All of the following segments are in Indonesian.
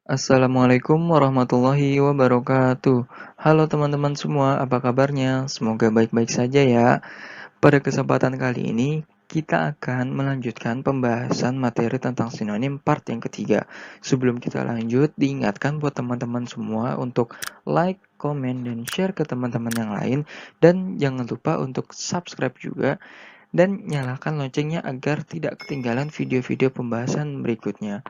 Assalamualaikum warahmatullahi wabarakatuh. Halo teman-teman semua, apa kabarnya? Semoga baik-baik saja ya. Pada kesempatan kali ini, kita akan melanjutkan pembahasan materi tentang sinonim part yang ketiga. Sebelum kita lanjut, diingatkan buat teman-teman semua untuk like, komen, dan share ke teman-teman yang lain. Dan jangan lupa untuk subscribe juga dan nyalakan loncengnya agar tidak ketinggalan video-video pembahasan berikutnya.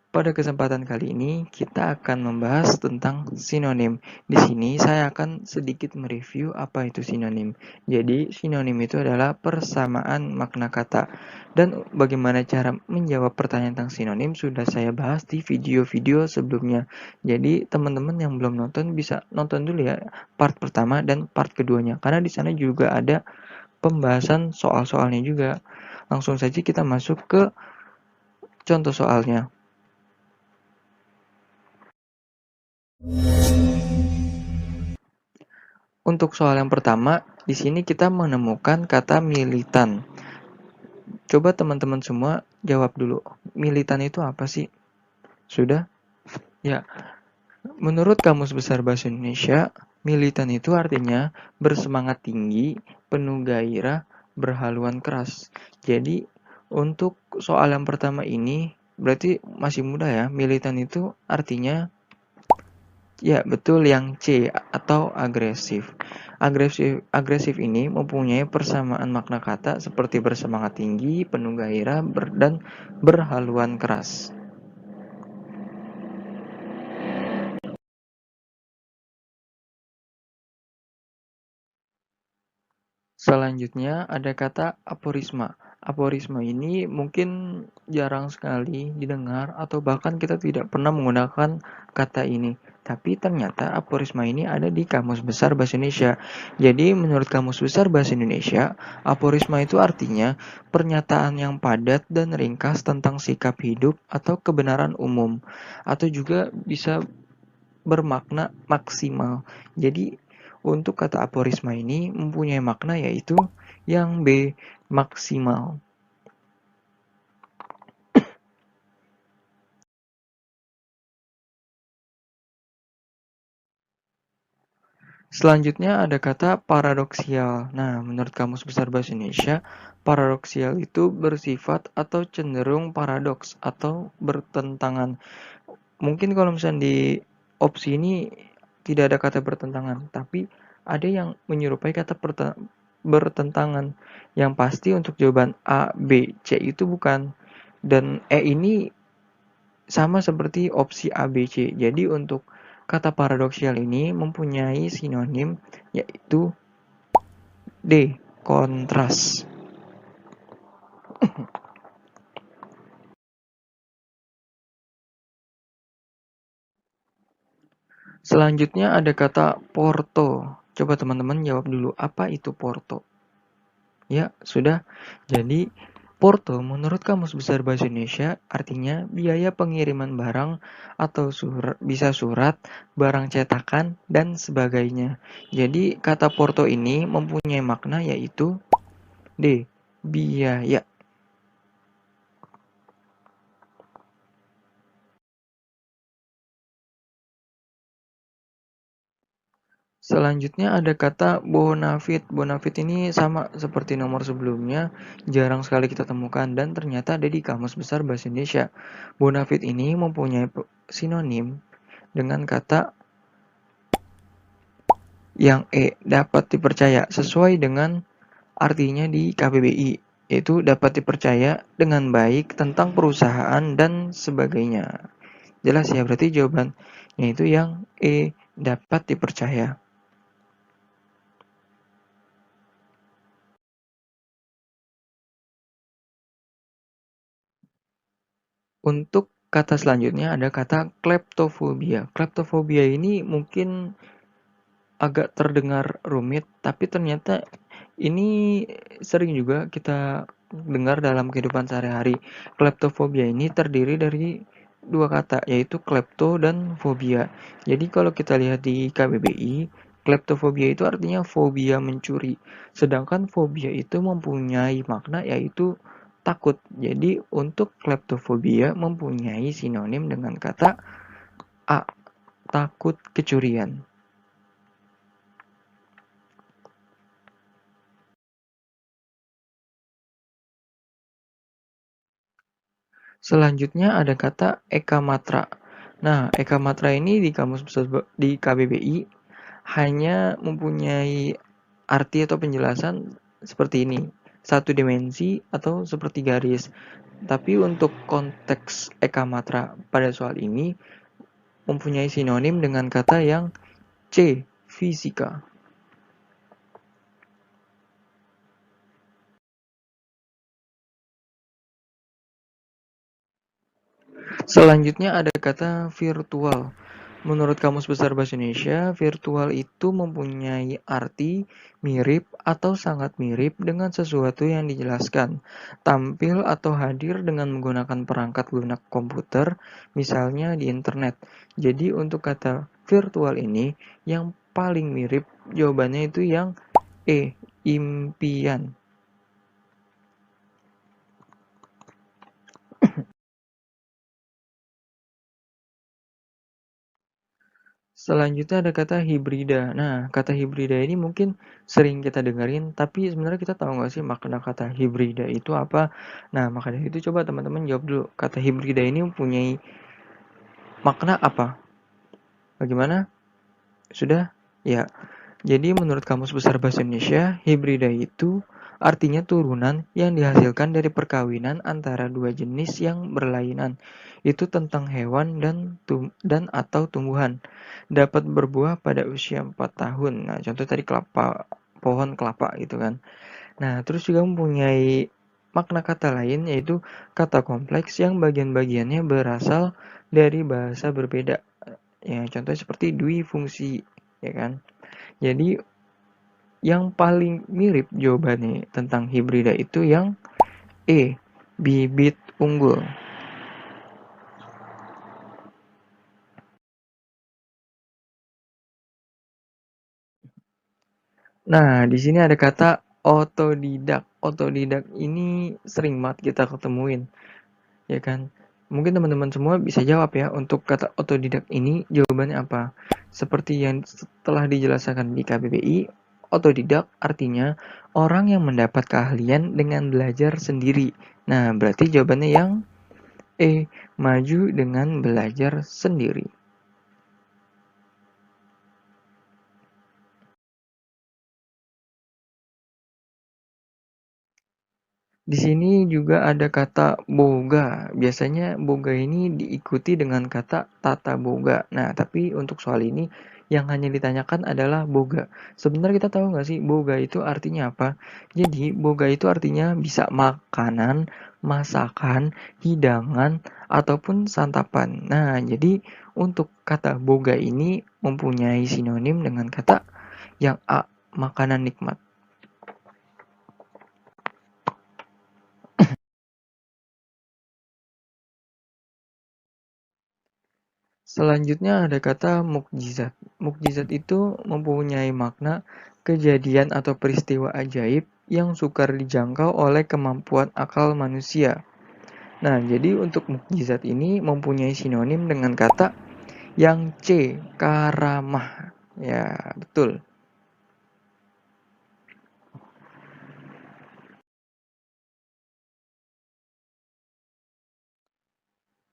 Pada kesempatan kali ini, kita akan membahas tentang sinonim. Di sini saya akan sedikit mereview apa itu sinonim. Jadi, sinonim itu adalah persamaan makna kata. Dan bagaimana cara menjawab pertanyaan tentang sinonim sudah saya bahas di video-video sebelumnya. Jadi, teman-teman yang belum nonton bisa nonton dulu ya part pertama dan part keduanya. Karena di sana juga ada pembahasan soal-soalnya juga. Langsung saja kita masuk ke contoh soalnya. Untuk soal yang pertama, di sini kita menemukan kata militan. Coba teman-teman semua jawab dulu. Militan itu apa sih? Sudah? Ya, menurut Kamus Besar Bahasa Indonesia, militan itu artinya bersemangat tinggi, penuh gairah, berhaluan keras. Jadi, untuk soal yang pertama ini, berarti masih mudah ya. Militan itu artinya ya, betul yang C atau agresif. Agresif ini mempunyai persamaan makna kata seperti bersemangat tinggi, penuh gairah, dan berhaluan keras. Selanjutnya ada kata aforisma. Aforisma ini mungkin jarang sekali didengar atau bahkan kita tidak pernah menggunakan kata ini. Tapi ternyata aforisma ini ada di Kamus Besar Bahasa Indonesia. Jadi menurut Kamus Besar Bahasa Indonesia, aforisma itu artinya pernyataan yang padat dan ringkas tentang sikap hidup atau kebenaran umum. Atau juga bisa bermakna maksimal. Jadi untuk kata aforisma ini mempunyai makna yaitu yang B, maksimal. Selanjutnya ada kata paradoksial. Nah, menurut Kamus Besar Bahasa Indonesia, paradoksial itu bersifat atau cenderung paradoks atau bertentangan. Mungkin kalau misalnya di opsi ini tidak ada kata bertentangan, tapi ada yang menyerupai kata bertentangan. Yang pasti untuk jawaban A, B, C itu bukan. Dan E ini sama seperti opsi A, B, C. Jadi untuk kata paradoksial ini mempunyai sinonim yaitu D, kontras. Selanjutnya ada kata porto. Coba teman-teman jawab dulu, apa itu porto? Ya, sudah. Jadi, porto menurut Kamus Besar Bahasa Indonesia artinya biaya pengiriman barang atau bisa surat, barang cetakan, dan sebagainya. Jadi, kata porto ini mempunyai makna yaitu D. Biaya. Selanjutnya ada kata bonafit. Bonafit ini sama seperti nomor sebelumnya, jarang sekali kita temukan dan ternyata ada di Kamus Besar Bahasa Indonesia. Bonafit ini mempunyai sinonim dengan kata yang E, dapat dipercaya sesuai dengan artinya di KBBI, yaitu dapat dipercaya dengan baik tentang perusahaan dan sebagainya. Jelas ya, berarti jawabannya itu yang E, dapat dipercaya. Untuk kata selanjutnya ada kata kleptofobia. Kleptofobia ini mungkin agak terdengar rumit, tapi ternyata ini sering juga kita dengar dalam kehidupan sehari-hari. Kleptofobia ini terdiri dari dua kata, yaitu klepto dan fobia. Jadi kalau kita lihat di KBBI, kleptofobia itu artinya fobia mencuri. Sedangkan fobia itu mempunyai makna yaitu takut. Jadi untuk kleptofobia mempunyai sinonim dengan kata A. Takut kecurian. Selanjutnya ada kata Eka Matra. Nah, Eka Matra ini di kamus besar di KBBI hanya mempunyai arti atau penjelasan seperti ini, satu dimensi atau seperti garis. Tapi untuk konteks Eka Matra pada soal ini mempunyai sinonim dengan kata yang C, fisika. Selanjutnya ada kata virtual. Menurut Kamus Besar Bahasa Indonesia, virtual itu mempunyai arti mirip atau sangat mirip dengan sesuatu yang dijelaskan, tampil atau hadir dengan menggunakan perangkat lunak komputer, misalnya di internet. Jadi untuk kata virtual ini, yang paling mirip jawabannya itu yang E, impian. Selanjutnya ada kata hibrida. Nah, kata hibrida ini mungkin sering kita dengerin, tapi sebenarnya kita tahu nggak sih makna kata hibrida itu apa? Nah, maka dari itu coba teman-teman jawab dulu. Kata hibrida ini mempunyai makna apa? Bagaimana? Sudah? Ya. Jadi menurut Kamus Besar Bahasa Indonesia, hibrida itu artinya turunan yang dihasilkan dari perkawinan antara dua jenis yang berlainan. Itu tentang hewan dan atau tumbuhan. Dapat berbuah pada usia 4 tahun. Nah, contoh tadi pohon kelapa gitu kan. Nah, terus juga mempunyai makna kata lain yaitu kata kompleks yang bagian-bagiannya berasal dari bahasa berbeda. Ya, contohnya seperti dwi fungsi, ya kan? Jadi yang paling mirip jawabannya tentang hibrida itu yang E, bibit unggul. Nah, di sini ada kata otodidak. Otodidak ini sering banget kita ketemuin, ya kan? Mungkin teman-teman semua bisa jawab ya untuk kata otodidak ini jawabannya apa? Seperti yang telah dijelaskan di KBBI, otodidak artinya orang yang mendapat keahlian dengan belajar sendiri. Nah, berarti jawabannya yang E. Maju dengan belajar sendiri. Di sini juga ada kata boga. Biasanya boga ini diikuti dengan kata tata boga. Nah, tapi untuk soal ini yang hanya ditanyakan adalah boga. Sebenarnya kita tahu nggak sih boga itu artinya apa? Jadi boga itu artinya bisa makanan, masakan, hidangan, ataupun santapan. Nah, jadi untuk kata boga ini mempunyai sinonim dengan kata yang A, makanan nikmat. Selanjutnya ada kata mukjizat. Mukjizat itu mempunyai makna kejadian atau peristiwa ajaib yang sukar dijangkau oleh kemampuan akal manusia. Nah, jadi untuk mukjizat ini mempunyai sinonim dengan kata yang C, karamah. Ya, betul.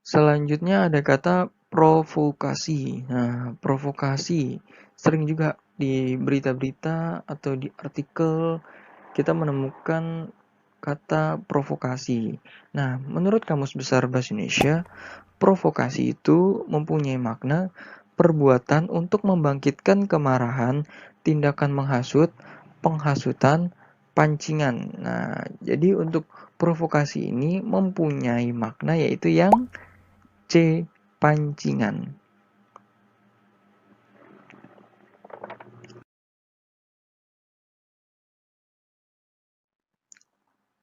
Selanjutnya ada kata provokasi. Nah, provokasi sering juga di berita-berita atau di artikel kita menemukan kata provokasi. Nah, menurut Kamus Besar Bahasa Indonesia, provokasi itu mempunyai makna perbuatan untuk membangkitkan kemarahan, tindakan menghasut, penghasutan, pancingan. Nah, jadi untuk provokasi ini mempunyai makna yaitu yang C. Pancingan.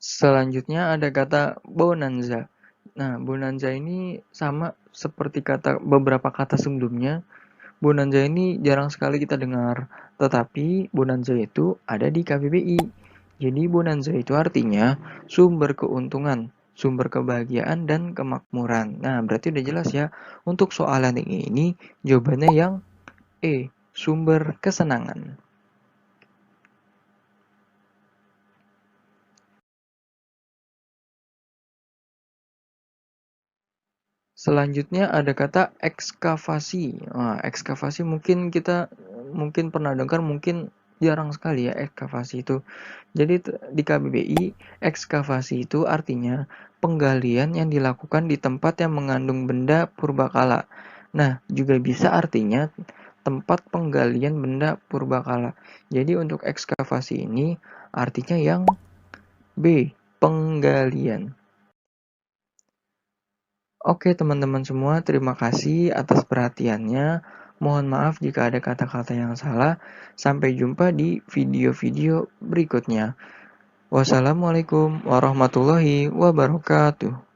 Selanjutnya ada kata bonanza. Nah, bonanza ini sama seperti beberapa kata sebelumnya. Bonanza ini jarang sekali kita dengar, tetapi bonanza itu ada di KBBI. Jadi bonanza itu artinya sumber keuntungan. sumber kebahagiaan dan kemakmuran. Nah, berarti udah jelas ya. Untuk soalan yang ini, jawabannya yang E, sumber kesenangan. Selanjutnya ada kata ekskavasi. Nah, ekskavasi mungkin pernah dengar, mungkin jarang sekali ya ekskavasi itu. Jadi di KBBI, ekskavasi itu artinya penggalian yang dilakukan di tempat yang mengandung benda purbakala. Nah, juga bisa artinya tempat penggalian benda purbakala. Jadi untuk ekskavasi ini artinya yang B, penggalian. Oke teman-teman semua, terima kasih atas perhatiannya. Mohon maaf jika ada kata-kata yang salah. Sampai jumpa di video-video berikutnya. Wassalamualaikum warahmatullahi wabarakatuh.